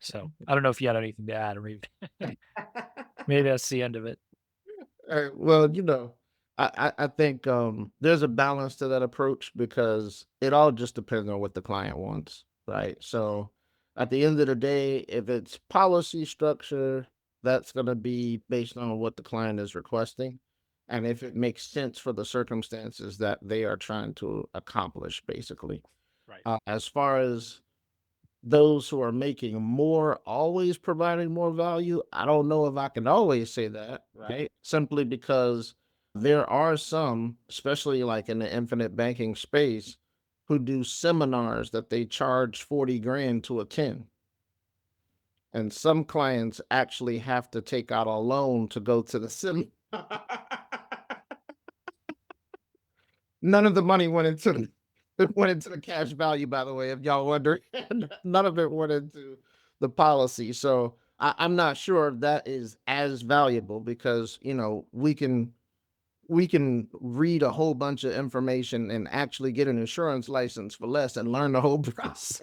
So I don't know if you had anything to add, or maybe maybe that's the end of it. Well, I think there's a balance to that approach because it all just depends on what the client wants, right? So at the end of the day, if it's policy structure, that's going to be based on what the client is requesting. And if it makes sense for the circumstances that they are trying to accomplish, basically. Right. As far as those who are making more always providing more value, I don't know if I can always say that, right? Simply because there are some, especially like in the infinite banking space, who do seminars that they charge 40 grand to attend. And some clients actually have to take out a loan to go to the seminar. None of the money went into it went into the cash value, by the way, if y'all wonder. None of it went into the policy. So I'm not sure if that is as valuable because we can read a whole bunch of information and actually get an insurance license for less and learn the whole process.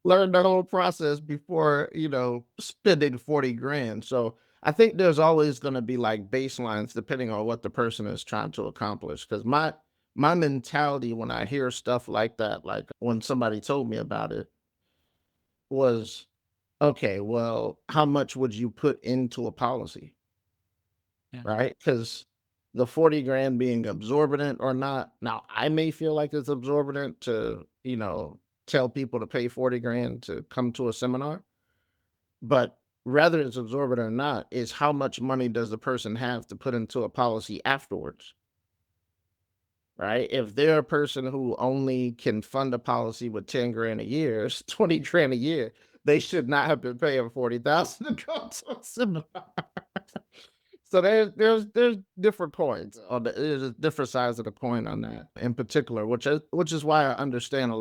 Learn the whole process before spending 40 grand. So I think there's always going to be like baselines depending on what the person is trying to accomplish. Because my mentality when I hear stuff like that, like when somebody told me about it, was okay, well, how much would you put into a policy? Yeah. Right? Because the 40 grand being absorbent or not, now I may feel like it's absorbent to, tell people to pay 40 grand to come to a seminar. But rather it's absorbent or not, is how much money does the person have to put into a policy afterwards, right? If they're a person who only can fund a policy with 10 grand a year, it's 20 grand a year, they should not have been paying 40,000 to go to a seminar. So there's different points on there's different sides of the coin on that in particular, which is why I understand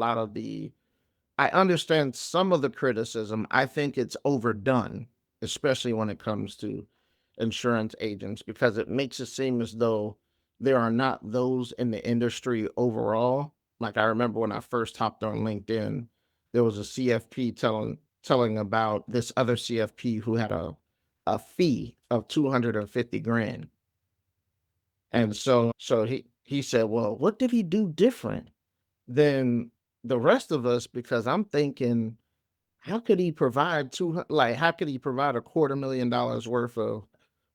some of the criticism. I think it's overdone, especially when it comes to insurance agents, because it makes it seem as though there are not those in the industry overall. Like I remember when I first hopped on LinkedIn, there was a CFP telling about this other CFP who had a fee of 250 grand. And so he said, well, what did he do different than the rest of us? Because I'm thinking, how could he provide how could he provide $250,000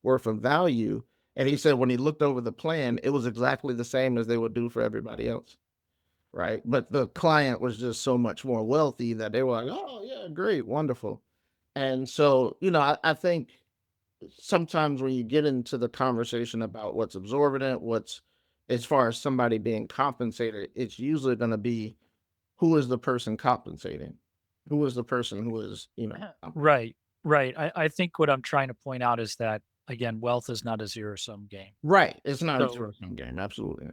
worth of value? And he said when he looked over the plan, it was exactly the same as they would do for everybody else. Right. But the client was just so much more wealthy that they were like, oh yeah, great, wonderful. And so, I think sometimes when you get into the conversation about what's absorbent, what's as far as somebody being compensated, it's usually going to be who is the person compensating? Who is the person who is, Right. Right. I think what I'm trying to point out is that, again, wealth is not a zero sum game. right. It's not a So zero-sum game. Absolutely.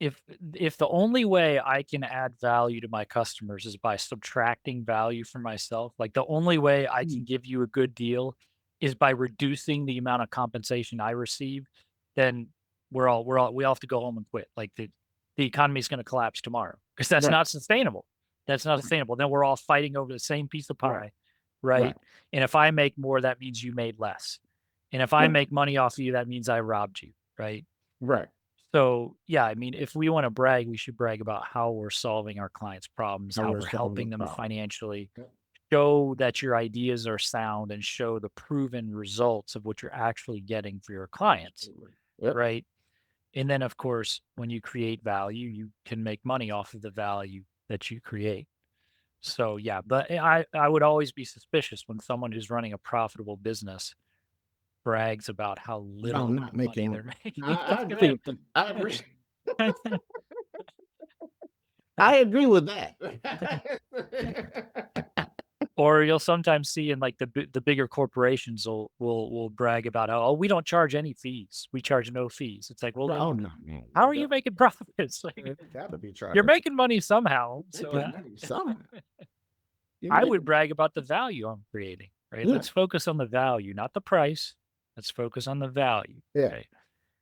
if if the only way I can add value to my customers is by subtracting value from myself, like the only way I Mm. can give you a good deal is by reducing the amount of compensation I receive, then we all have to go home and quit. Like the economy is going to collapse tomorrow because that's Right. not sustainable. That's not Right. sustainable. Then we're all fighting over the same piece of Right. pie, right? Right. And if I make more, that means you made less. And if I Right. make money off of you, that means I robbed you, right? Right. So, yeah, I mean, if we wanna brag, we should brag about how we're solving our clients' problems, How how we're we're solving the helping them problem. financially, Yep. show that your ideas are sound, and show the proven results of what you're actually getting for your clients, Absolutely. Yep. right? And then, of course, when you create value, you can make money off of the value that you create. So, yeah, but I would always be suspicious when someone who's running a profitable business brags about how No, little not money making. they're making. I That's gonna agree. I agree. I agree with that. Or you'll sometimes see in like the bigger corporations will brag about how, "Oh, we don't charge any fees. We charge no fees." It's like, well, then Oh no, man. how are you making profits? Like, They gotta be you're charging. making money somehow. So Making money somehow. You're I would making. brag about the value I'm creating, right? Yeah. Let's focus on the value, not the price. Let's focus on the value. Yeah. Okay.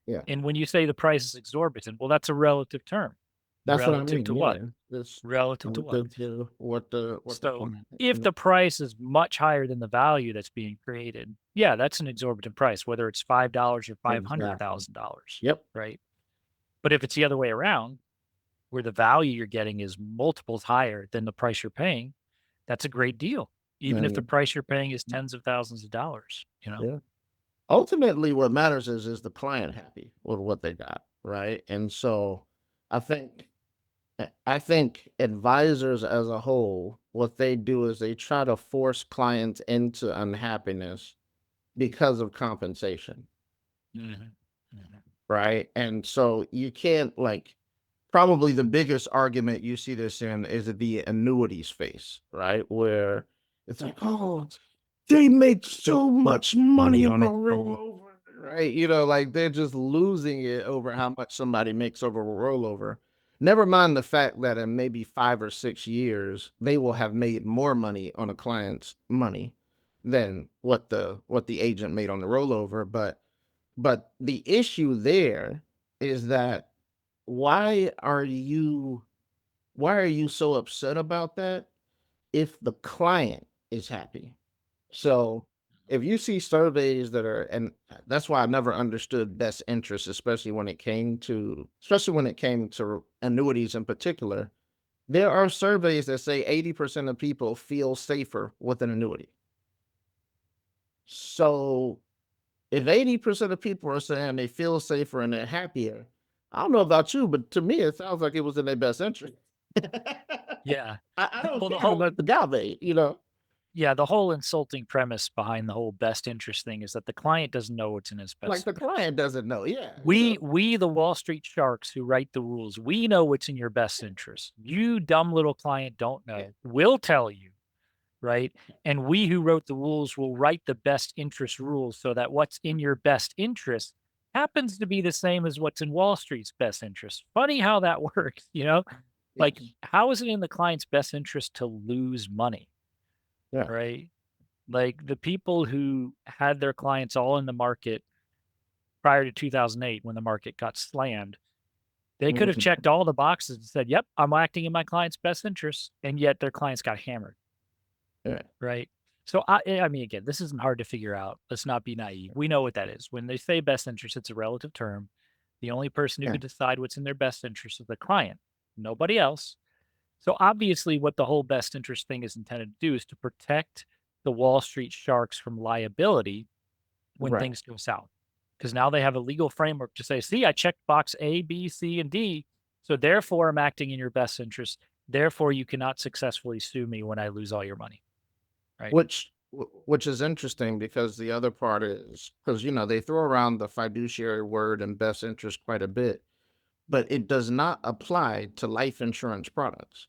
Yeah. And when you say the price is exorbitant, well, that's a relative term. That's what I Relative mean. to what? Yeah, it's Relative to what? relative to what the So client, if the price is much higher than the value that's being created, yeah, that's an exorbitant price, whether it's $5 or exactly. $500,000, Yep. right? But if it's the other way around, where the value you're getting is multiples higher than the price you're paying, that's a great deal. Even if the And price you're paying is tens of thousands of dollars, you know? yeah. Ultimately, what matters is the client happy with what they got, right? And so I think I think advisors as a whole, what they do is they try to force clients into unhappiness because of compensation, Mhm. Mhm. right? And so you can't like probably the biggest argument you see this in is the annuity space, right? Where it's like, oh, they make so much money on a rollover, right? Like they're just losing it over how much somebody makes over a rollover. Never mind the fact that in maybe 5 or 6 years, they will have made more money on a client's money than what the agent made on the rollover. But the issue there is that why are you why are you so upset about that if the client is happy? So if you see surveys that are, and that's why I never understood best interest, especially when it came to annuities in particular. There are surveys that say 80% of people feel safer with an annuity. So if 80% of people are saying they feel safer and they're happier, I don't know about you, but to me, it sounds like it was in their best interest. Yeah. I don't Well, the care how whole much the guy made. yeah, the whole insulting premise behind the whole best interest thing is that the client doesn't know what's in his Like best the interest. client doesn't know. Yeah, We the Wall Street sharks who write the rules, we know what's in your best interest. You dumb little client don't yeah, know. We'll tell you, right? And we who wrote the rules will write the best interest rules so that what's in your best interest happens to be the same as what's in Wall Street's best interest. Funny how that works, you know? Like, yes, how is it in the client's best interest to lose money, yeah. right? Like the people who had their clients all in the market prior to 2008 when the market got slammed, they could have Mhm. checked all the boxes and said, "Yep, I'm acting in my client's best interest," and yet their clients got hammered, Yeah, right? So I mean, again, this isn't hard to figure out. Let's not be naive. We know what that is. When they say best interest, it's a relative term. The only person who yeah, can decide what's in their best interest is the client, nobody else. So obviously, what the whole best interest thing is intended to do is to protect the Wall Street sharks from liability when right. things go south. Because now they have a legal framework to say, see, I checked box A, B, C, and D. So therefore, I'm acting in your best interest. Therefore, you cannot successfully sue me when I lose all your money. Right. Which is interesting because the other part is because they throw around the fiduciary word and best interest quite a bit, but it does not apply to life insurance products.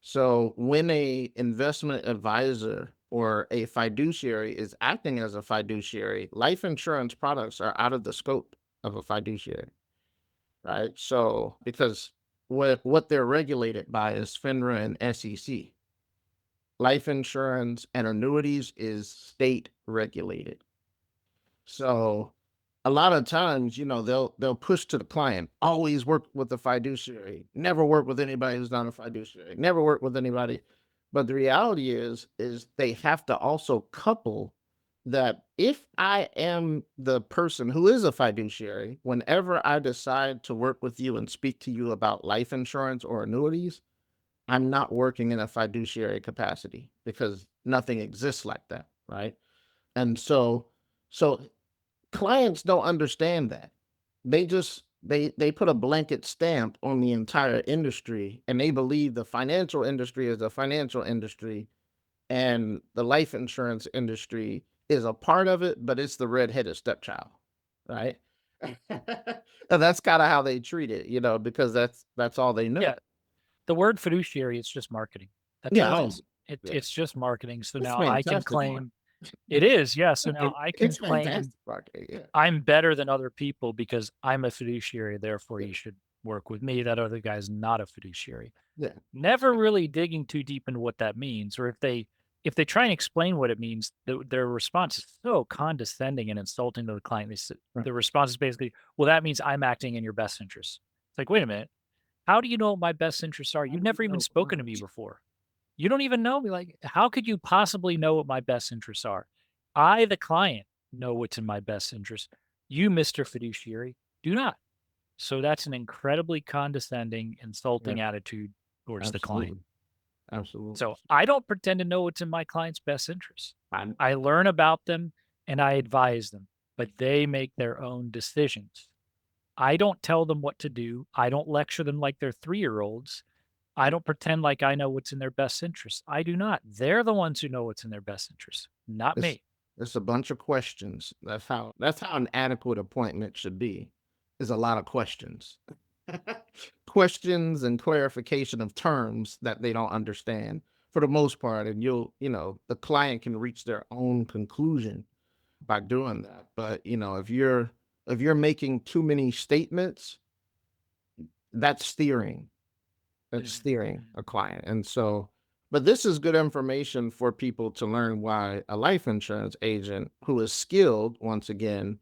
So when a investment advisor or a fiduciary is acting as a fiduciary, life insurance products are out of the scope of a fiduciary, right? So because what they're regulated by is FINRA and SEC. Life insurance and annuities is state regulated. So a lot of times, they'll push to the client, always work with the fiduciary, never work with anybody who's not a fiduciary, never work with anybody. But the reality is they have to also couple that if I am the person who is a fiduciary, whenever I decide to work with you and speak to you about life insurance or annuities, I'm not working in a fiduciary capacity because nothing exists like that, right? And so clients don't understand that. They put a blanket stamp on the entire industry and they believe the financial industry is the financial industry and the life insurance industry is a part of it, but it's the redheaded stepchild, right? And that's kind of how they treat it, because that's all they know. Yeah. The word fiduciary, it's just marketing. That's Yeah, all it oh, is. It, yeah. it's just marketing. So It's now I can fantastic marketing. claim it is. Yeah. So now I can It's claim fantastic marketing, yeah. I'm better than other people because I'm a fiduciary. Therefore, Yeah, you should work with me. That other guy's not a fiduciary. yeah, Never really digging too deep into what that means, or if they try and explain what it means, their response is so condescending and insulting to the client. right, The response is basically, "Well, that means I'm acting in your best interest." It's like, wait a minute. How do you know what my best interests are? You've never even spoken to me before. You don't even know me. Like, how could you possibly know what my best interests are? I, the client, know what's in my best interest. You, Mr. Fiduciary, do not. So that's an incredibly condescending, Yeah, insulting attitude towards the client. absolutely. Absolutely. So I don't pretend to know what's in my client's best interest. I I learn about them and I advise them, but they make their own decisions. I don't tell them what to do. I don't lecture them like they're 3-year-olds. I don't pretend like I know what's in their best interest. I do not. They're the ones who know what's in their best interest, not it's me. it's a bunch of questions. That's how an adequate appointment should be. Is a lot of questions. Questions and clarification of terms that they don't understand for the most part, and the client can reach their own conclusion by doing that. But, if you're making too many statements, that's steering. That's steering a client. And so, but this is good information for people to learn why a life insurance agent who is skilled, once again,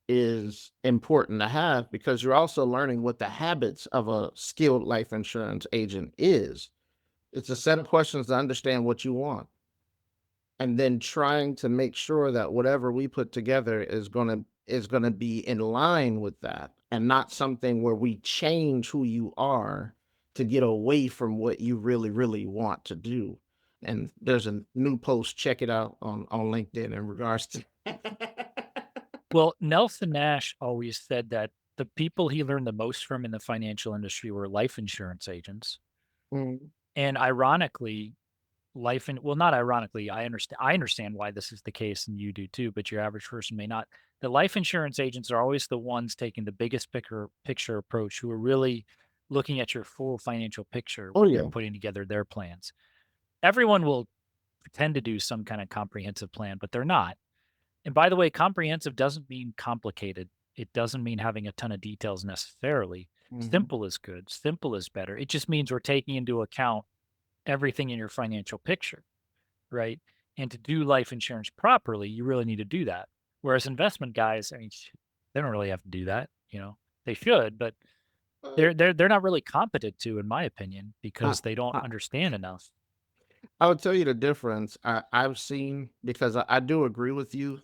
is important to have, because you're also learning what the habits of a skilled life insurance agent is. It's a set of questions to understand what you want, and then trying to make sure that whatever we put together is going to be in line with that, and not something where we change who you are to get away from what you really really want to do. And there's a new post, check it out on LinkedIn in regards to Well, Nelson Nash always said that the people he learned the most from in the financial industry were life insurance agents. Mm. And ironically, not ironically, I understand why this is the case and you do too, but your average person may not. The life insurance agents are always the ones taking the biggest picture approach, who are really looking at your full financial picture Oh when they're yeah. putting together their plans. Everyone will pretend to do some kind of comprehensive plan, but they're not. And by the way, comprehensive doesn't mean complicated. It doesn't mean having a ton of details necessarily. Mhm. Simple is good. Simple is better. It just means we're taking into account everything in your financial picture, right? And to do life insurance properly, you really need to do that. Whereas investment guys, I mean, they don't really have to do that. They should, but Uh, they're not really competent to, in my opinion, I, because they don't I, understand enough. I would tell you the difference I've seen, because I do agree with you.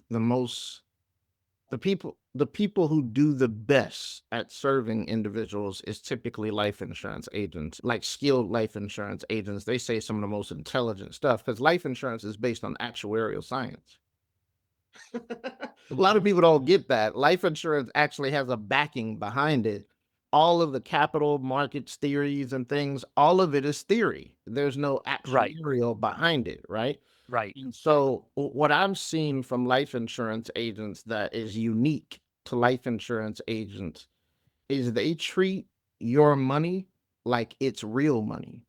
The people who do the best at serving individuals is typically life insurance agents, like skilled life insurance agents. They say some of the most intelligent stuff, because life insurance is based on actuarial science. A lot of people don't get that. Life insurance actually has a backing behind it. All of the capital markets theories and things, all of it is theory. There's no Right, actuarial behind it, right? right, And so, what I'm seeing from life insurance agents that is unique to life insurance agents is they treat your money like it's real money.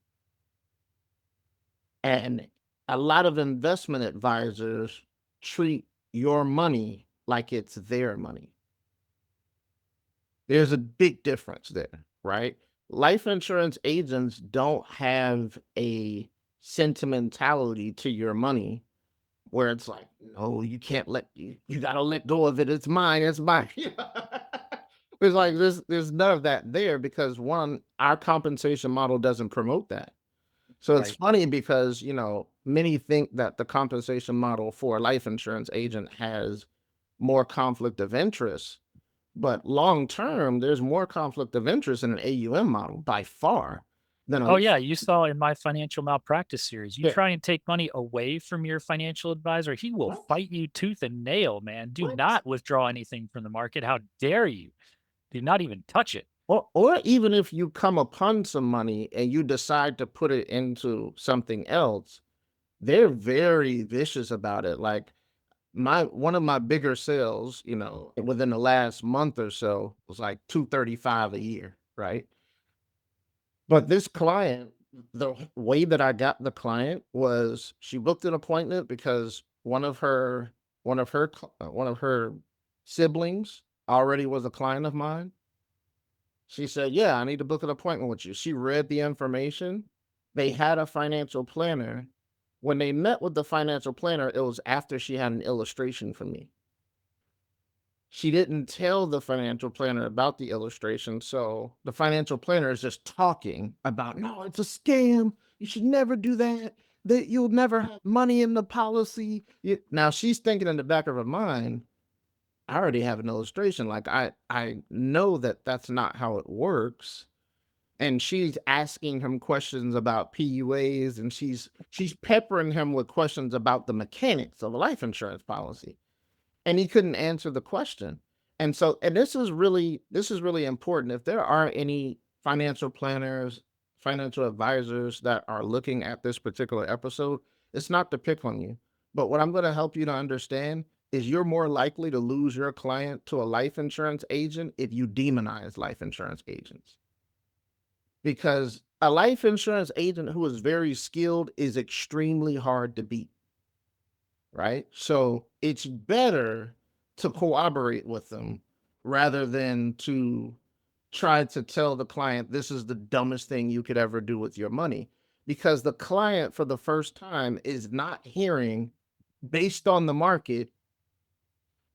And a lot of investment advisors treat your money like it's their money. There's a big difference there, right? Life insurance agents don't have a sentimentality to your money where it's like, no, you can't you gotta let go of it. It's mine, it's mine. It's like there's none of that there, because one, our compensation model doesn't promote that. So it's right. funny because, many think that the compensation model for a life insurance agent has more conflict of interest, but long term, there's more conflict of interest in an AUM model by far than a Oh, yeah, you saw in my financial malpractice series, you yeah. try and take money away from your financial advisor, he will What? fight you tooth and nail, man. Do What? not withdraw anything from the market. How dare you? Do not even touch it. Or even if you come upon some money and you decide to put it into something else, they're very vicious about it. Like, my one of my bigger sales, within the last month or so, was like 235 a year, right? But this client, the way that I got the client was she booked an appointment because one of her siblings already was a client of mine. She said, "Yeah, I need to book an appointment with you." She read the information. They had a financial planner. When they met with the financial planner, it was after she had an illustration for me. She didn't tell the financial planner about the illustration, so the financial planner is just talking about, "No, it's a scam. You should never do that. That you'll never have money in the policy." Now she's thinking in the back of her mind, "I already have an illustration. Like I know that that's not how it works." And she's asking him questions about PUAs, and she's peppering him with questions about the mechanics of a life insurance policy, and he couldn't answer the question. And so, and this is really important. If there are any financial planners, financial advisors that are looking at this particular episode, it's not to pick on you. But what I'm going to help you to understand is you're more likely to lose your client to a life insurance agent if you demonize life insurance agents. Because a life insurance agent who is very skilled is extremely hard to beat, right? So it's better to cooperate with them rather than to try to tell the client this is the dumbest thing you could ever do with your money. Because the client, for the first time, is not hearing based on the market,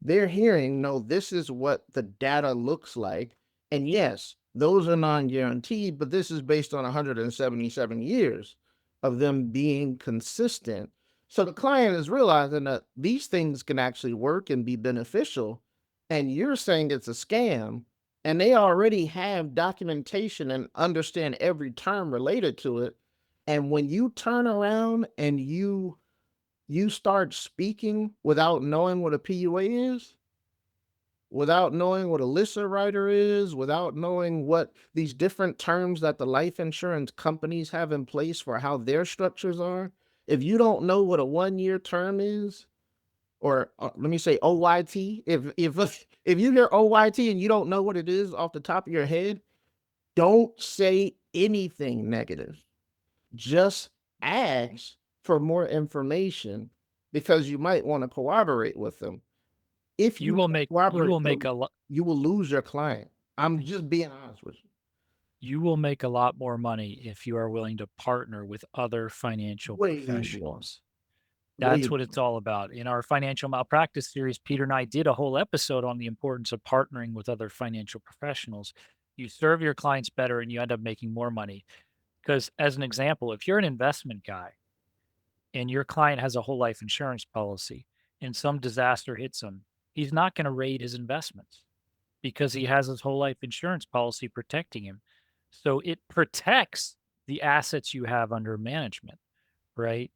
they're hearing, no, this is what the data looks like. And yes, those are non-guaranteed, but this is based on 177 years of them being consistent. So the client is realizing that these things can actually work and be beneficial. And you're saying it's a scam, and they already have documentation and understand every term related to it. And when you turn around and you start speaking without knowing what a PUA is, without knowing what a Lissa writer is, without knowing what these different terms that the life insurance companies have in place for how their structures are. If you don't know what a 1 year term is, or let me say OYT, if you hear OYT and you don't know what it is off the top of your head, don't say anything negative. Just ask for more information because you might want to cooperate with them. If You you will don't make you cooperate will with make them, a lot you will lose your client. I'm just being honest with you. you will make a lot more money if you are willing to partner with other financial Way more. professionals. Way That's what it's more. all about. In our financial malpractice series, Peter and I did a whole episode on the importance of partnering with other financial professionals. You serve your clients better and you end up making more money. Because, as an example, if you're an investment guy and your client has a whole life insurance policy and some disaster hits him, he's not going to raid his investments because he has his whole life insurance policy protecting him. So it protects the assets you have under management, right?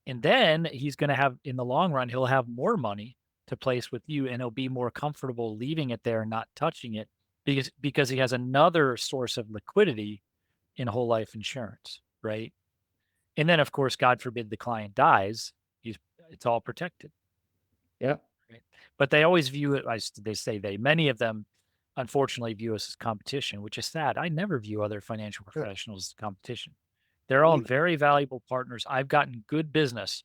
And then he's going to have, in the long run, he'll have more money to place with you and he'll be more comfortable leaving it there and not touching it because he has another source of liquidity in whole life insurance, right? And then, of course, God forbid the client dies, he's it's all protected, Yep. right? But they always view it as they say many of them unfortunately view us as competition, which is sad. I never view other financial Yeah. professionals as competition. They're all We very valuable partners. I've gotten good business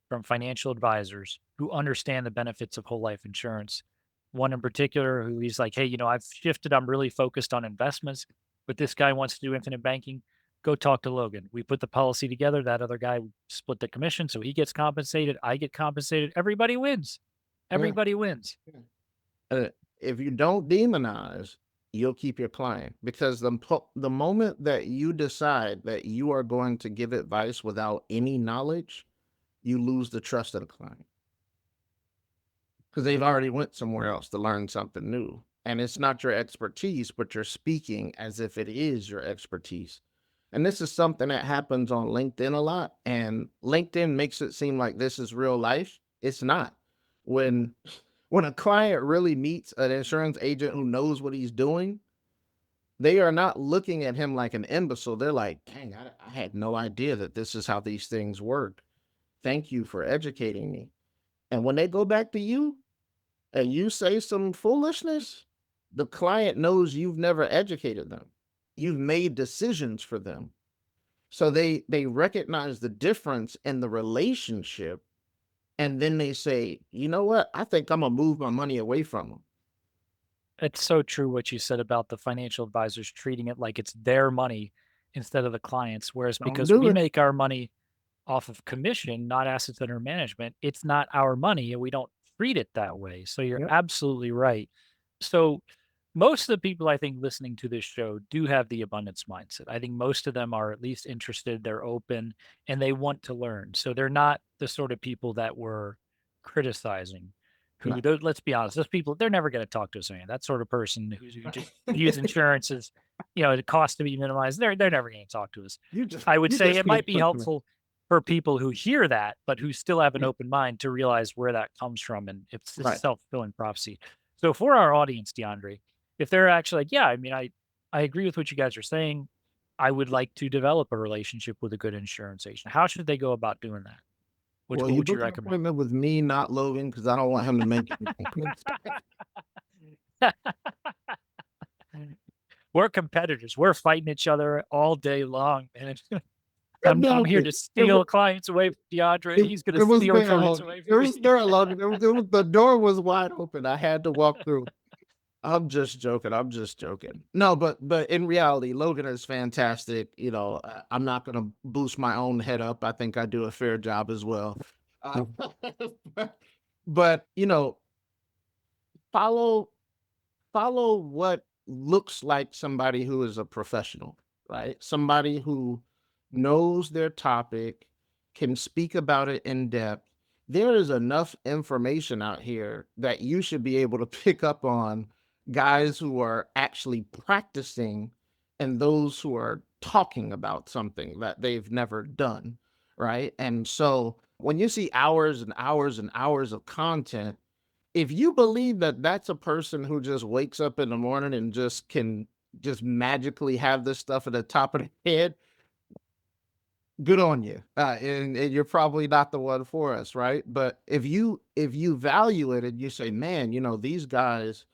from financial advisors who understand the benefits of whole life insurance. One in particular who he's like, hey, I've shifted. I'm really focused on investments, but this guy wants to do infinite banking. Go talk to Logan. We put the policy together. That other guy split the commission. So he gets compensated. I get compensated. Everybody wins. yeah, Everybody wins. yeah. Uh, if you don't demonize, you'll keep your client because the moment that you decide that you are going to give advice without any knowledge, you lose the trust of the client because they've already went somewhere else to learn something new. And it's not your expertise, but you're speaking as if it is your expertise. And this is something that happens on LinkedIn a lot. And LinkedIn makes it seem like this is real life. It's not. When when a client really meets an insurance agent who knows what he's doing, they are not looking at him like an imbecile. They're like, dang, I had no idea that this is how these things work. Thank you for educating me. And when they go back to you, and you say some foolishness, the client knows you've never educated them. You've made decisions for them. So they recognize the difference in the relationship and then they say, "You know what? I think I'm gonna move my money away from them. It's so true what you said about the financial advisors treating it like it's their money instead of the client's. Whereas Don't because do we it." make our money off of commission, not assets under management, it's not our money and we don't treat it that way. So you're Yep. absolutely right. So most of the people I think listening to this show do have the abundance mindset. I think most of them are at least interested, they're open, and they want to learn. So they're not the sort of people that we're criticizing. No. Let's be honest, those people, they're never going to talk to us again. That sort of person who just views insurance as, the cost to be minimized, they're never going to talk to us. I would You say just it can't might be put them. helpful for people who hear that, but who still have an Yeah. open mind to realize where that comes from, and it's a Right. self-fulfilling prophecy. So for our audience, DeAndre, if they're actually like, "Yeah, I mean, I agree with what you guys are saying. I would like to develop a relationship with a good insurance agent." How should they go about doing that? Well, What you would you book an recommend? appointment with me, not Logan, because I don't want him to make any complaints. We're competitors. We're fighting each other all day long, man. I'm No, here to steal clients away from DeAndre. He's gonna it was steal there. clients Hold away It from was me. there alone. The door was wide open. I had to walk through. I'm just joking. I'm just joking. No, but in reality, Logan is fantastic. I'm not gonna boost my own head up. I think I do a fair job as well. Uh, but follow follow what looks like somebody who is a professional, right? Somebody who knows their topic, can speak about it in depth. There is enough information out here that you should be able to pick up on guys who are actually practicing and those who are talking about something that they've never done, right? And so when you see hours and hours and hours of content, if you believe that that's a person who just wakes up in the morning and just can just magically have this stuff at the top of the head, good on you. And you're probably not the one for us, right? But if you value it and you say, man, these guys,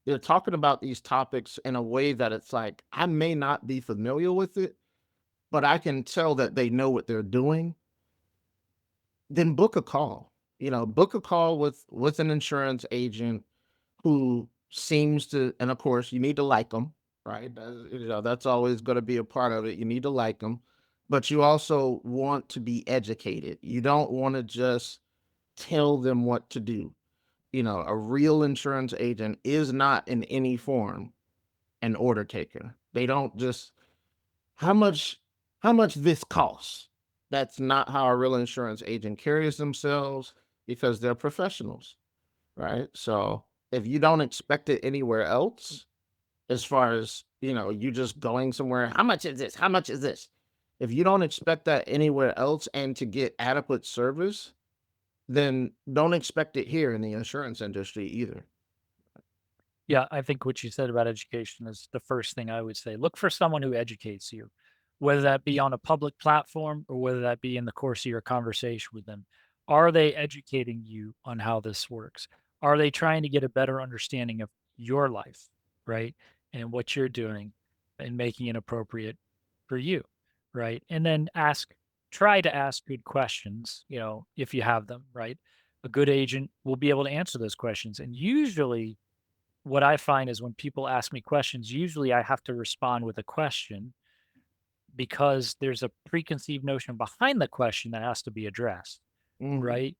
they're talking about these topics in a way that it's like, I may not be familiar with it, but I can tell that they know what they're doing, then book a call. Book a call with an insurance agent who seems to, and of course, you need to like them, right? That's always going to be a part of it. You need to like them, but you also want to be educated. You don't want to just tell them what to do. A real insurance agent is not in any form an order taker. They don't just how much how much this costs. That's not how a real insurance agent carries themselves because they're professionals, right? So if you don't expect it anywhere else, as far as you just going somewhere, how much is this? How much is this? If you don't expect that anywhere else and to get adequate service, then don't expect it here in the insurance industry either. Yeah, I think what you said about education is the first thing I would say. Look for someone who educates you, whether that be on a public platform or whether that be in the course of your conversation with them. Are they educating you on how this works? Are they trying to get a better understanding of your life, right? And what you're doing and making it appropriate for you, right? And then try to ask good questions, if you have them, right? A good agent will be able to answer those questions. And usually, what I find is when people ask me questions, usually I have to respond with a question because there's a preconceived notion behind the question that has to be addressed, Mhm. right?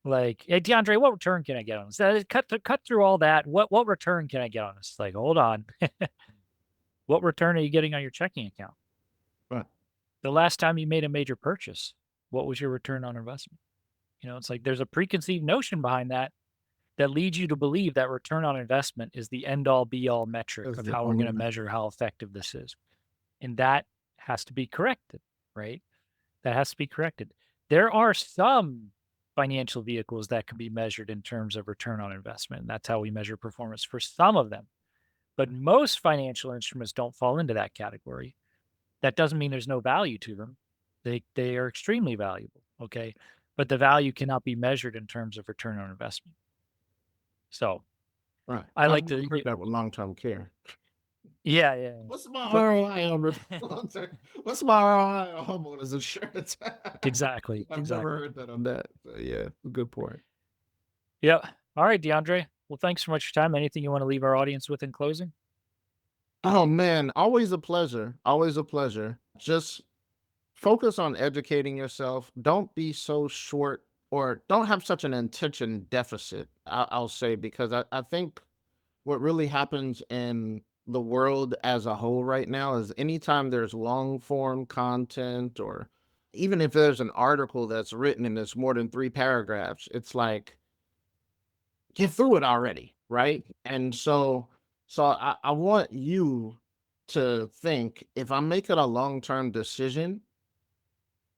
Like, "Hey, DeAndre, what return can I get on this?" Cut through all that. What return can I get on this? Like, hold on. What return are you getting on your checking account? Right. The last time you made a major purchase, what was your return on investment? It's like there's a preconceived notion behind that leads you to believe that return on investment is the end all be all metric That's of the how we're only going to one. measure how effective this is. And that has to be corrected, right? That has to be corrected. There are some financial vehicles that can be measured in terms of return on investment. And that's how we measure performance for some of them. But most financial instruments don't fall into that category. That doesn't mean there's no value to them. They are extremely valuable, okay? But the value cannot be measured in terms of return on investment. So Right. I I've like to, heard that with long-term care. yeah, yeah. Yeah. What's my But ROI on long-term? What's my ROI on homeowners insurance? exactly, I've never exactly. heard that on that. So yeah, good point. Yeah. All right, DeAndre. Well, thanks so much for your time. Anything you want to leave our audience with in closing? Oh man, always a pleasure. Always a pleasure. Just focus on educating yourself. Don't be so short or don't have such an attention deficit, I'll say, because I think what really happens in the world as a whole right now is anytime there's long form content, or even if there's an article that's written and it's more than 3 paragraphs, it's like, get through it already, right? And so I want you to think, if I'm making a long-term decision,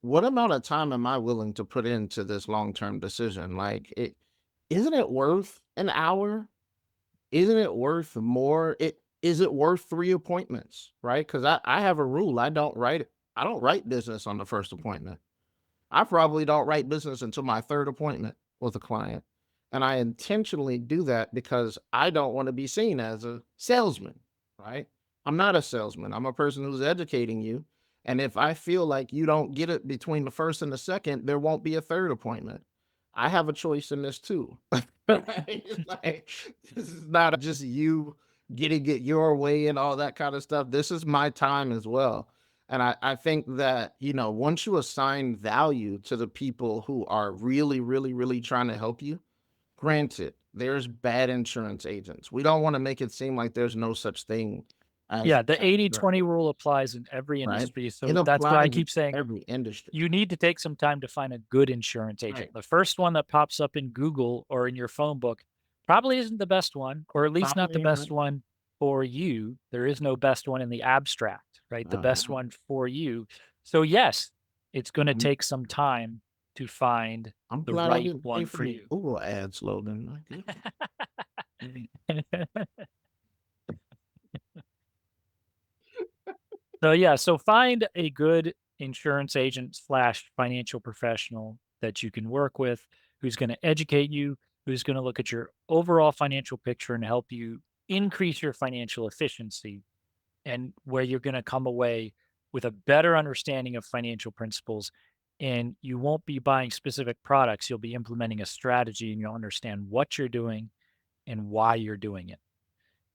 what amount of time am I willing to put into this long-term decision? Like, it isn't it worth an hour? Isn't it worth more? Is it worth 3 appointments, right? Because I have a rule, I don't write business on the first appointment. I probably don't write business until my 3rd appointment with a client, and I intentionally do that because I don't wanna be seen as a salesman, right? I'm not a salesman, I'm a person who's educating you, and if I feel like you don't get it between the 1st and the 2nd, there won't be a 3rd appointment. I have a choice in this too. Right? Like, this is not just you getting it your way and all that kinda stuff. This is my time as well. And I think that, once you assign value to the people who are really, really, really trying to help you, granted, there's bad insurance agents. We don't want to make it seem like there's no such thing as Yeah, the bad, 80/20 rule applies in every right? industry, It so that's why I applies in keep saying every industry. you need to take some time to find a good insurance agent. Right. The first one that pops up in Google or in your phone book probably isn't the best one, or at least not the Probably ain't best right. one for you. There is no best one in the abstract, right? The best Uh-huh. one for you. So, yes, it's going to I'm, take some time to find I'm the glad I right didn't pay one for for the you. Google ad slogan. Like, yeah. So yeah, so find a good insurance agent slash financial professional that you can work with, who's going to educate you, who's going to look at your overall financial picture and help you increase your financial efficiency, and where you're going to come away with a better understanding of financial principles. And you won't be buying specific products. You'll be implementing a strategy, and you'll understand what you're doing and why you're doing it,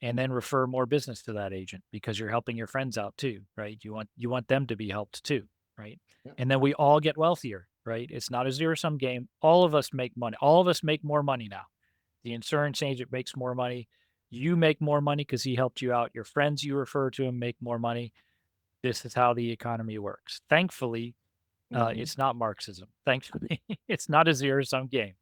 and then refer more business to that agent because you're helping your friends out too, right? You want them to be helped too, right? Yeah. And then we all get wealthier, right? It's not a zero sum game. All of us make money. All of us make more money now. The insurance agent makes more money. You make more money because he helped you out. Your friends you refer to him make more money. This is how the economy works. Thankfully, Mhm. it's not Marxism. Thankfully, it's not a zero sum game.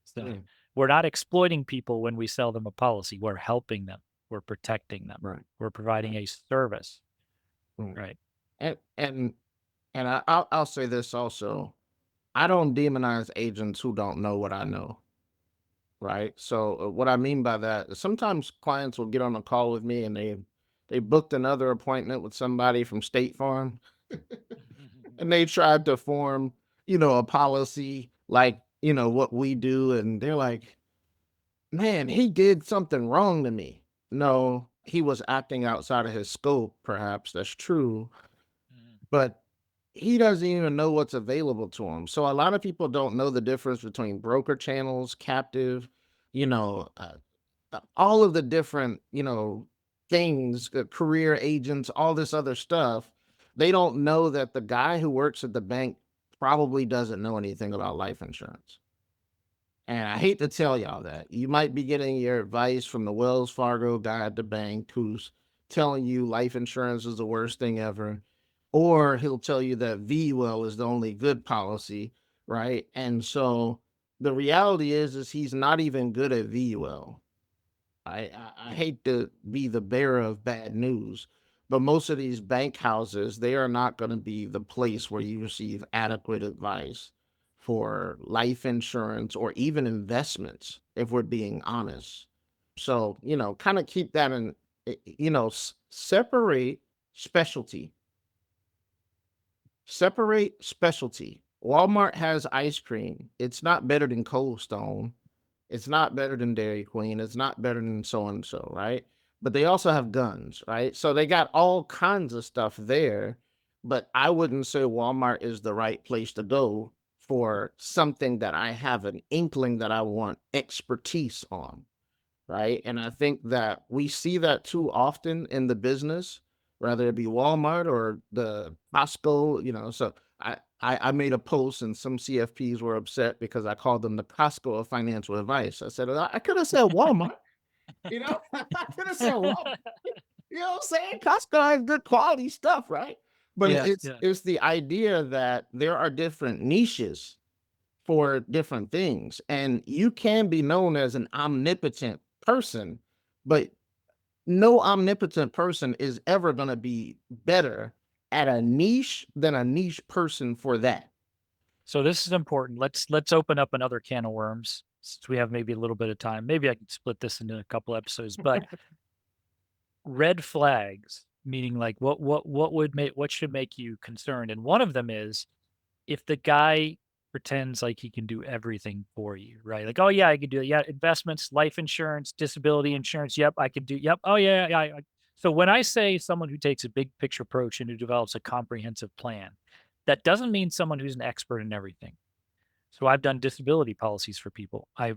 So Yeah. we're not exploiting people when we sell them a policy. We're helping them. We're protecting them. Right. We're providing Right. a service. Right. Right. And and and I'll say this also. I don't demonize agents who don't know what I know. Right. So what I mean by that is sometimes clients will get on a call with me and they booked another appointment with somebody from State Farm and they tried to form, a policy like, what we do, and they're like, "Man, he did something wrong to me." No, he was acting outside of his scope, perhaps. That's true, Mhm. but he doesn't even know what's available to him. So a lot of people don't know the difference between broker channels, captive, you know, uh, all of the different, things, career agents, all this other stuff. They don't know that the guy who works at the bank probably doesn't know anything about life insurance. And I hate to tell y'all that. You might be getting your advice from the Wells Fargo guy at the bank who's telling you life insurance is the worst thing ever. Or he'll tell you that VUL is the only good policy, right? And so the reality is he's not even good at VUL. I hate to be the bearer of bad news, but most of these bank houses, they are not going to be the place where you receive adequate advice for life insurance or even investments, if we're being honest. So, kind of keep that in, separate specialty. Separate specialty. Walmart has ice cream. It's not better than Cold Stone. It's not better than Dairy Queen. It's not better than so and so, right? But they also have guns, right? So they got all kinds of stuff there. But I wouldn't say Walmart is the right place to go for something that I have an inkling that I want expertise on, right? And I think that we see that too often in the business, whether it be Walmart or the Costco, So I made a post and some CFPs were upset because I called them the Costco of financial advice. I said, I could have said Walmart, you know, I could have said Walmart. You know what I'm saying? Costco has good quality stuff, right? But Yeah, yeah. it's the idea that there are different niches for different things. And you can be known as an omnipotent person, but no omnipotent person is ever going to be better at a niche than a niche person for that. So this is important. Let's open up another can of worms since we have maybe a little bit of time. Maybe I can split this into a couple episodes, but red flags, meaning like what should make you concerned? And one of them is if the guy pretends like he can do everything for you, right? Like, oh yeah, I can do it. Yeah, investments, life insurance, disability insurance. Yep, I can do. Yep. Oh yeah, yeah. So when I say someone who takes a big picture approach and who develops a comprehensive plan, that doesn't mean someone who's an expert in everything. So I've done disability policies for people. I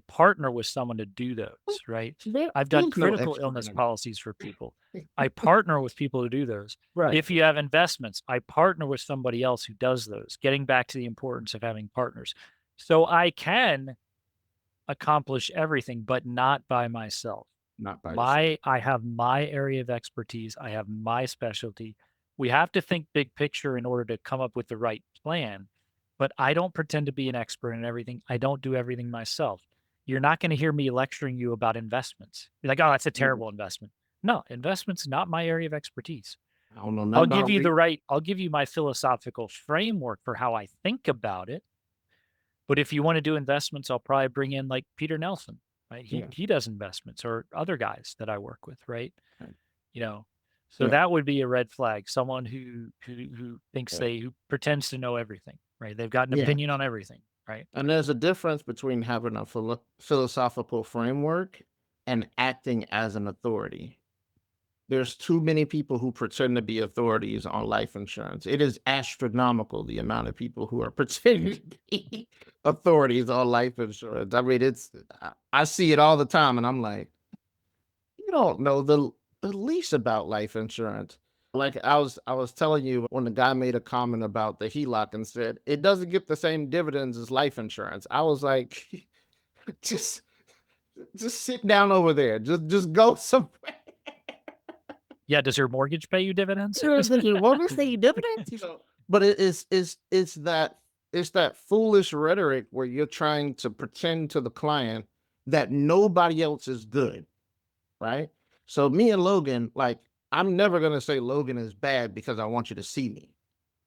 partner with someone to do those, right? I've done There's no critical expert illness in policies for people. I partner with people to do those. right. If you have investments, I partner with somebody else who does those, getting back to the importance of having partners. So I can accomplish everything, but not by myself. Not by yourself. I have my area of expertise. I have my specialty. We have to think big picture in order to come up with the right plan. But I don't pretend to be an expert in everything. I don't do everything myself. You're not going to hear me lecturing you about investments. You're like, oh, that's a Mm, terrible investment. No, investment's not my area of expertise. I don't know nothing about re I'll give you my philosophical framework for how I think about it. But if you want to do investments, I'll probably bring in like Peter Nelson, right? yeah. He does investments or other guys that I work with, right? Right. You know, so Yeah. that would be a red flag. Someone who thinks Yeah. who pretends to know everything, right? They've got an Yeah. opinion on everything, right? And there's a difference between having a philosophical framework and acting as an authority. There's too many people who pretend to be authorities on life insurance. It is astronomical the amount of people who are pretending to be authorities on life insurance. I mean, I see it all the time, and I'm like, you don't know the least about life insurance. Like I was telling you when the guy made a comment about the HELOC and said it doesn't get the same dividends as life insurance. I was like, just just sit down over there. Just go somewhere. Yeah. Does your mortgage pay you dividends? Seriously, what is the dividends? You know, but it's that foolish rhetoric where you're trying to pretend to the client that nobody else is good, right? So me and Logan, like, I'm never gonna say Logan is bad because I want you to see me,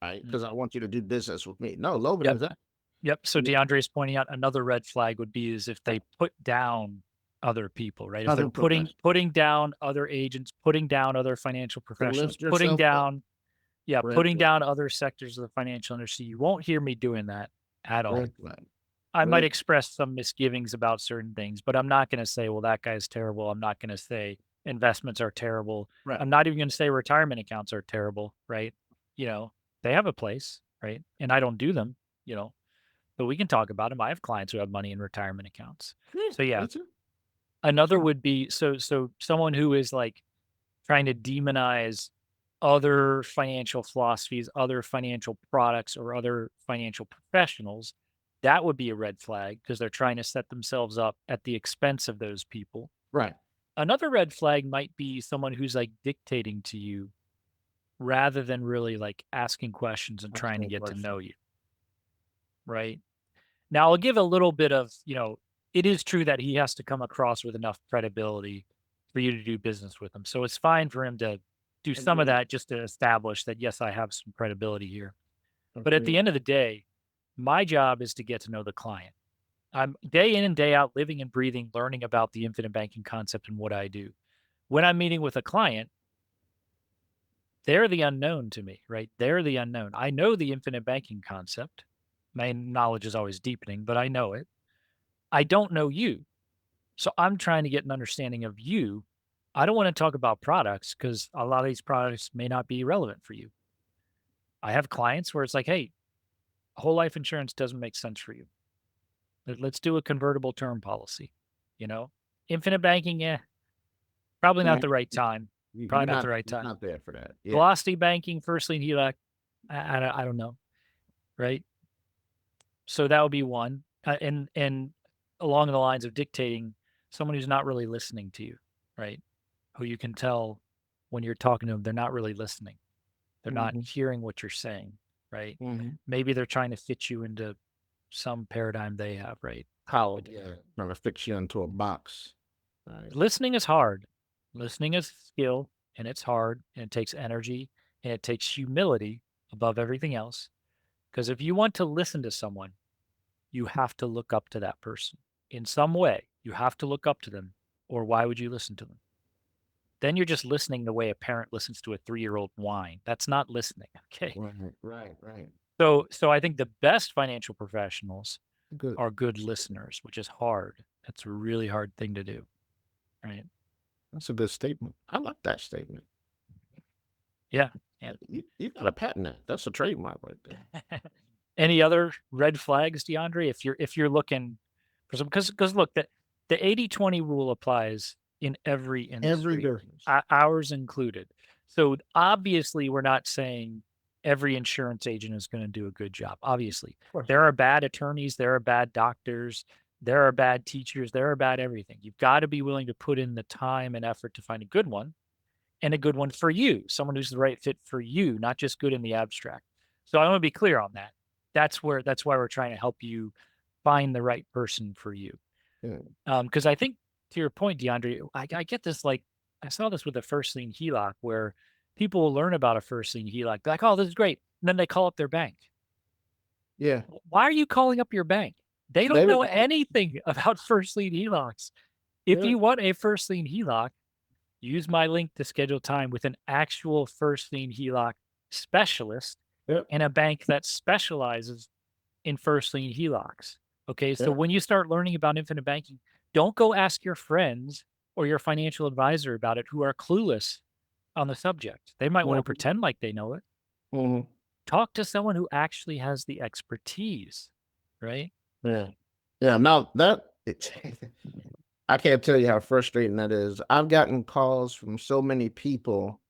right? Mm. Because I want you to do business with me. No, Logan Yep. is that. Yep. So DeAndre is pointing out another red flag would be is if they put down other people, right? If they're Other profession. putting down other agents, putting down other financial To professionals, lift yourself up, red putting flag, down other sectors of the financial industry. You won't hear me doing that at all. red flag, I might red. express some misgivings about certain things, but I'm not going to say, well, that guy's terrible. I'm not going to say investments are terrible. Right. I'm not even going to say retirement accounts are terrible, right? You know, they have a place, right? And I don't do them, you know, but we can talk about them. I have clients who have money in retirement accounts. Yeah, So yeah, me too. another would be so someone who is like trying to demonize other financial philosophies, other financial products, or other financial professionals, that would be a red flag because they're trying to set themselves up at the expense of those people. Right. Another red flag might be someone who's like dictating to you rather than really like asking questions and trying to Asking get to questions. know you, right? Now, I'll give a little bit of, it is true that he has to come across with enough credibility for you to do business with him. So it's fine for him to do some of Agreed. that just to establish that, yes, I have some credibility here. But at the Agreed. end of the day, my job is to get to know the client. I'm day in and day out living and breathing, learning about the infinite banking concept and what I do. When I'm meeting with a client, they're the unknown to me, right? They're the unknown. I know the infinite banking concept. My knowledge is always deepening, but I know it. I don't know you. So I'm trying to get an understanding of you. I don't want to talk about products because a lot of these products may not be relevant for you. I have clients where it's like, hey, whole life insurance doesn't make sense for you. Let's do a convertible term policy. You know, infinite banking, yeah, probably not Right. the right time. You Probably you're not not the right you're time. not there for that. Yeah. Velocity banking, first lien HELOC, I don't know. right? So that would be one, and along the lines of dictating, someone who's not really listening to you, right? Who you can tell when you're talking to them, they're not really listening. They're not Mhm, hearing what you're saying, right? mhm. Maybe they're trying to fit you into some paradigm they have, right? How, But yeah, trying to fix you into a box. Right. listening is hard. Listening is skill, and it's hard, and it takes energy, and it takes humility above everything else. Because if you want to listen to someone, you have to look up to that person in some way. You have to look up to them, or why would you listen to them? Then you're just listening the way a parent listens to a 3-year-old whine. That's not listening. Okay. Right, right, right. So I think the best financial professionals Good. are good listeners, which is hard. That's a really hard thing to do, right? That's a good statement. I like that statement. Yeah. Yeah. You got a patent that. That's a trademark right there. Any other red flags, DeAndre? If you're looking for some, because look, the 80-20 rule applies in every Every industry, business. ours included. So obviously, we're not saying every insurance agent is going to do a good job. Obviously, Of course there not. are bad attorneys, there are bad doctors, there are bad teachers, there are bad everything. You've got to be willing to put in the time and effort to find a good one, and a good one for you, someone who's the right fit for you, not just good in the abstract. So I want to be clear on that. That's why we're trying to help you find the right person for you. Yeah. Because I think to your point, DeAndre, I get this like I saw this with a first lien HELOC where people will learn about a first lien HELOC, be like, oh, this is great. And then they call up their bank. Yeah. Why are you calling up your bank? They don't They know would, anything about first lien HELOCs. If yeah. you want a first lien HELOC, use my link to schedule time with an actual first lien HELOC specialist Yeah. and a bank that specializes in first lien HELOCs. Okay, so Yeah. when you start learning about infinite banking, don't go ask your friends or your financial advisor about it who are clueless on the subject. They might want to Mhm, pretend like they know it. mhm. Talk to someone who actually has the expertise, right? Yeah. Yeah. Now that I can't tell you how frustrating that is. I've gotten calls from so many people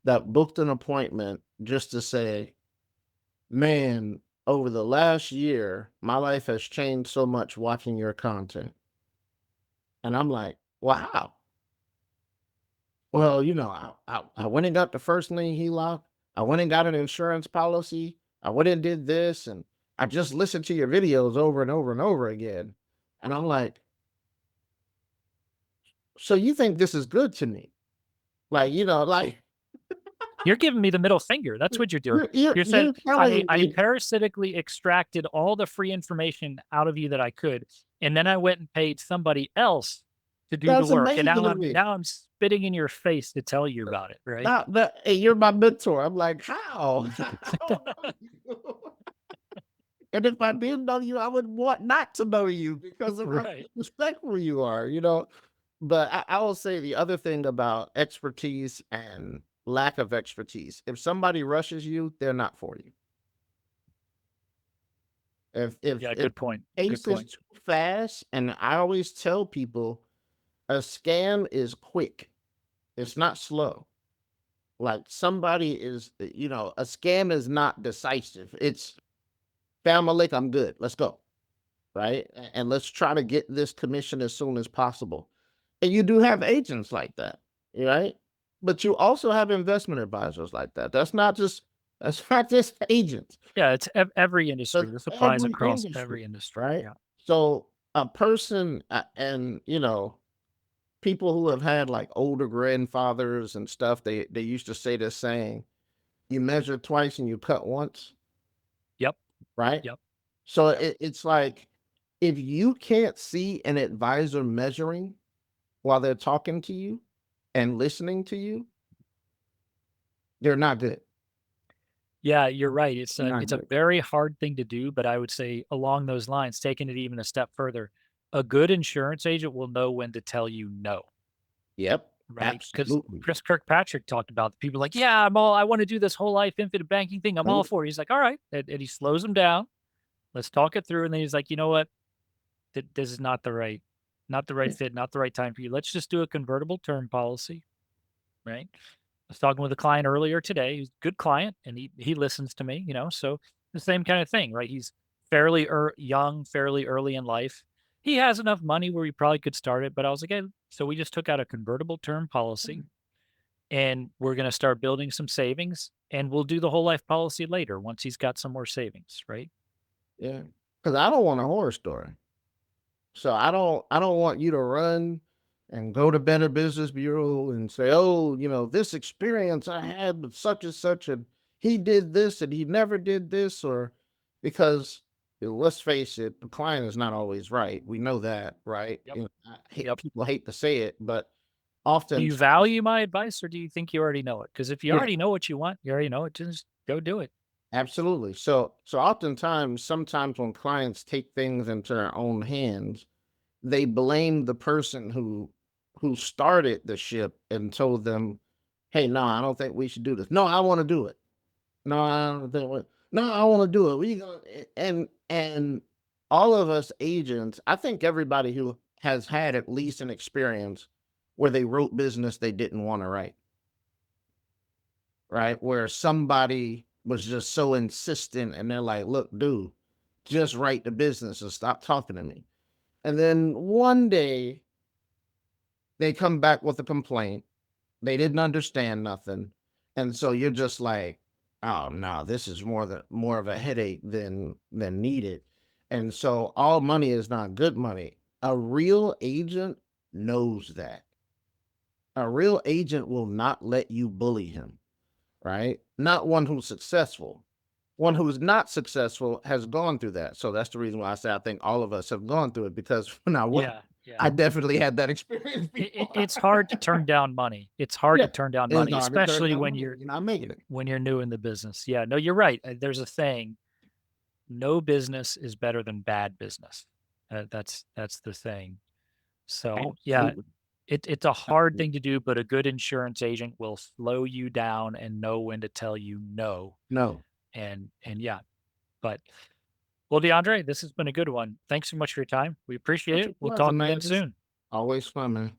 that booked an appointment just to say, man, over the last year, my life has changed so much watching your content. And I'm like, wow. Well, I went and got the first lien HELOC. I went and got an insurance policy. I went and did this. And I just listened to your videos over and over and over again. And I'm like, so you think this is good to me? Like, You're giving me the middle finger. That's what you're doing. You're saying you're I telling I me parasitically extracted all the free information out of you that I could, and then I went and paid somebody else to do the that's work. And amazing now to I'm me. now I'm spitting in your face to tell you about it, right? Not that hey, you're my mentor. I'm like, how? I don't know you. And if I didn't know you, I would want not to know you because of how Right. respectful you are. But I will say the other thing about expertise and lack of expertise. If somebody rushes you, they're not for you. If Yeah, if good point. Good pace is point. too fast, and I always tell people a scam is quick. It's not slow. Like somebody a scam is not decisive. It's family, I'm good. Let's go. Right? And let's try to get this commission as soon as possible. And you do have agents like that, right? But you also have investment advisors like that. That's not just agents. Yeah, it's every industry. That's This applies every across industry, every industry. right? Yeah. So a person and people who have had like older grandfathers and stuff, they used to say this saying, you measure twice and you cut once, Yep. right? Yep. So it's like if you can't see an advisor measuring while they're talking to you and listening to you, they're not good. Yeah, you're right. It's a Not it's a good. very hard thing to do, but I would say along those lines, taking it even a step further, a good insurance agent will know when to tell you no, Yep, right? Because absolutely. Chris Kirkpatrick talked about the people like, yeah, I want to do this whole life infinite banking thing. I'm all Nope. for it. He's like, all right. And he slows them down. Let's talk it through. And then he's like, you know what? This is not the right Yeah. fit, not the right time for you. Let's just do a convertible term policy, right? I was talking with a client earlier today. He's a good client and he listens to me, so the same kind of thing, right? He's fairly young, fairly early in life. He has enough money where he probably could start it, but I was like, "Hey," so we just took out a convertible term policy and we're going to start building some savings and we'll do the whole life policy later once he's got some more savings, right? Yeah, because I don't want a horror story. So I don't want you to run and go to Better Business Bureau and say, "Oh, this experience I had with such and such, and he did this and he never did this," or because let's face it, the client is not always right. We know that, right? Yep. Yep. People hate to say it, but Do you oftentimes, value my advice or do you think you already know it? Because if you yeah, already know what you want, you already know it, just go do it. absolutely. So oftentimes, sometimes when clients take things into their own hands, they blame the person who started the ship and told them, "Hey, no, I don't think we should do this. No, I want to do it. No, I don't think we, no, I want to do it. We going and all of us agents, I think everybody who has had at least an experience where they wrote business they didn't want to write, right? Where somebody was just so insistent and they're like, "Look, dude, just write the business and stop talking to me." And then one day they come back with a complaint. They didn't understand nothing. And so you're just like, "Oh, no, this is more of a headache than needed." And so all money is not good money. A real agent knows that. A real agent will not let you bully him, right? Not one who's successful. One who's not successful has gone through that. So that's the reason why I say I think all of us have gone through it because when I was, Yeah. Yeah. I definitely had that experience It before. it's hard to turn down money. It's hard Yeah. to turn down It's money, hard to turn especially down money when you're not making it. when you're new in the business. Yeah, no, you're right. There's a saying, "No business is better than bad business." That's the saying. So, yeah, Absolutely. it's a hard Absolutely. thing to do, but a good insurance agent will slow you down and know when to tell you no. No. And yeah, but well, DeAndre, this has been a good one. Thanks so much for your time. We appreciate Such a it. We'll pleasure, talk man. again It's soon. always fun, man.